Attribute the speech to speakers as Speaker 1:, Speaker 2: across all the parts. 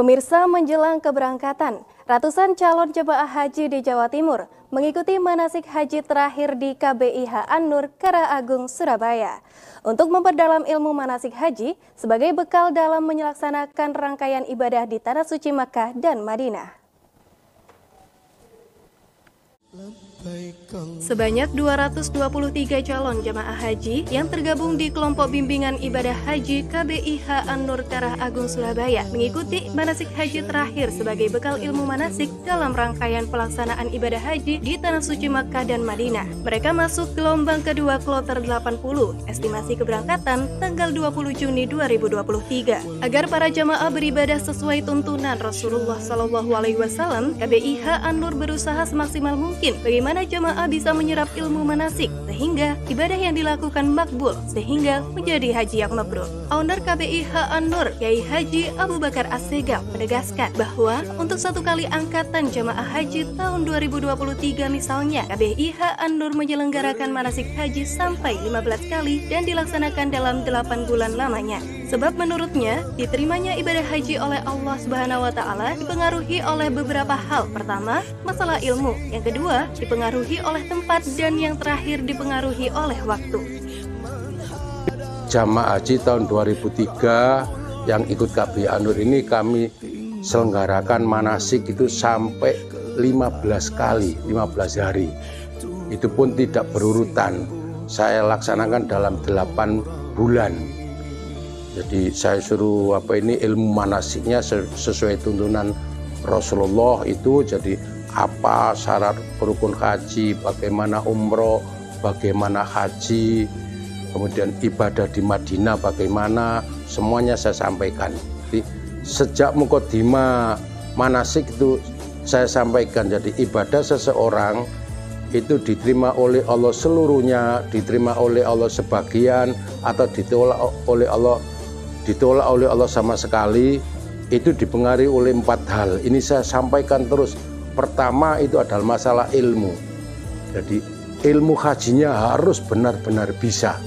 Speaker 1: Pemirsa, menjelang keberangkatan, ratusan calon jemaah haji di Jawa Timur mengikuti manasik haji terakhir di KBIH An-Nur, Karaagung, Surabaya. Untuk memperdalam ilmu manasik haji sebagai bekal dalam melaksanakan rangkaian ibadah di Tanah Suci Makkah dan Madinah. Sebanyak 223 calon jemaah haji yang tergabung di kelompok bimbingan ibadah haji KBIH An-Nur Karaagung Surabaya mengikuti manasik haji terakhir sebagai bekal ilmu manasik dalam rangkaian pelaksanaan ibadah haji di Tanah Suci Makkah dan Madinah. Mereka masuk gelombang kedua kloter 80, estimasi keberangkatan tanggal 20 Juni 2023. Agar para jemaah beribadah sesuai tuntunan Rasulullah SAW, KBIH An-Nur berusaha semaksimal mungkin bagaimana jemaah bisa menyerap ilmu manasik sehingga ibadah yang dilakukan makbul sehingga menjadi haji yang mabrur. Owner KBIH An-Nur, Kiai Haji Abu Bakar As-Segaf menegaskan bahwa untuk satu kali angkatan jemaah haji tahun 2023 misalnya, KBIH An-Nur menyelenggarakan manasik haji sampai 15 kali dan dilaksanakan dalam 8 bulan lamanya. Sebab menurutnya, diterimanya ibadah haji oleh Allah Subhanahu wa Ta'ala dipengaruhi oleh beberapa hal. Pertama, masalah ilmu. Yang kedua, dipengaruhi oleh tempat, dan yang terakhir dipengaruhi oleh waktu.
Speaker 2: Jamaah haji tahun 2003 yang ikut KBIH An-Nur ini kami selenggarakan manasik itu sampai 15 kali, 15 hari. Itu pun tidak berurutan. Saya laksanakan dalam 8 bulan. Jadi saya suruh ilmu manasiknya sesuai tuntunan Rasulullah itu, jadi apa syarat rukun haji, bagaimana umroh, bagaimana haji, kemudian ibadah di Madinah bagaimana, semuanya saya sampaikan. Jadi sejak muqaddimah manasik itu saya sampaikan, jadi ibadah seseorang itu diterima oleh Allah seluruhnya, diterima oleh Allah sebagian, atau ditolak oleh Allah sama sekali, itu dipengaruhi oleh 4 hal. Ini saya sampaikan terus. Pertama itu adalah masalah ilmu. Jadi ilmu hajinya harus benar-benar bisa.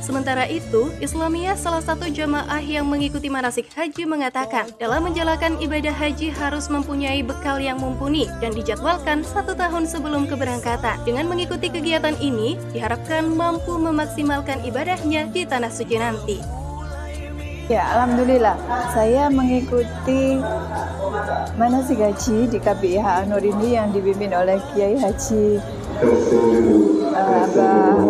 Speaker 1: Sementara itu, Islamiyah, salah satu jamaah yang mengikuti manasik haji, mengatakan dalam menjalankan ibadah haji harus mempunyai bekal yang mumpuni dan dijadwalkan 1 tahun sebelum keberangkatan. Dengan mengikuti kegiatan ini, diharapkan mampu memaksimalkan ibadahnya di Tanah Suci nanti.
Speaker 3: Ya, alhamdulillah, saya mengikuti manasik haji di KBIH An-Nur ini yang dipimpin oleh Kiai Haji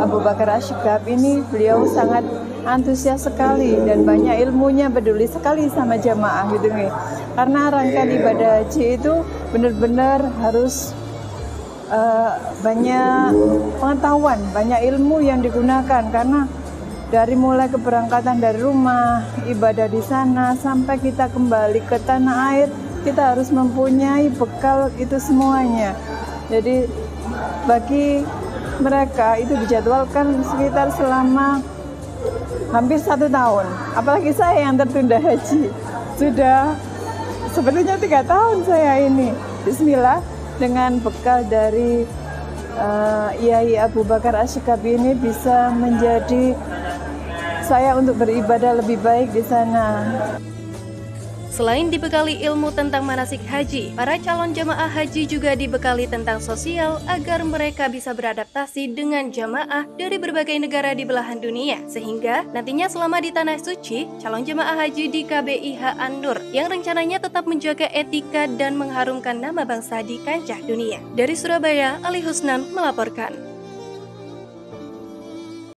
Speaker 3: Abu Bakar As-Segaf ini. Beliau sangat antusias sekali dan banyak ilmunya, peduli sekali sama jamaah gitu nih. Karena rangkaian ibadah haji itu benar-benar harus banyak pengetahuan, banyak ilmu yang digunakan, karena dari mulai keberangkatan dari rumah, ibadah di sana, sampai kita kembali ke tanah air, kita harus mempunyai bekal itu semuanya. Jadi bagi mereka itu dijadwalkan sekitar selama hampir 1 tahun. Apalagi saya yang tertunda haji. Sudah sebetulnya 3 tahun saya ini. Bismillah, dengan bekal dari Kiai Abu Bakar As-Segaf ini bisa menjadi saya untuk beribadah lebih baik di sana.
Speaker 1: Selain dibekali ilmu tentang manasik haji, para calon jamaah haji juga dibekali tentang sosial agar mereka bisa beradaptasi dengan jamaah dari berbagai negara di belahan dunia. Sehingga nantinya selama di Tanah Suci, calon jamaah haji di KBIH An-Nur yang rencananya tetap menjaga etika dan mengharumkan nama bangsa di kancah dunia. Dari Surabaya, Ali Husnan melaporkan.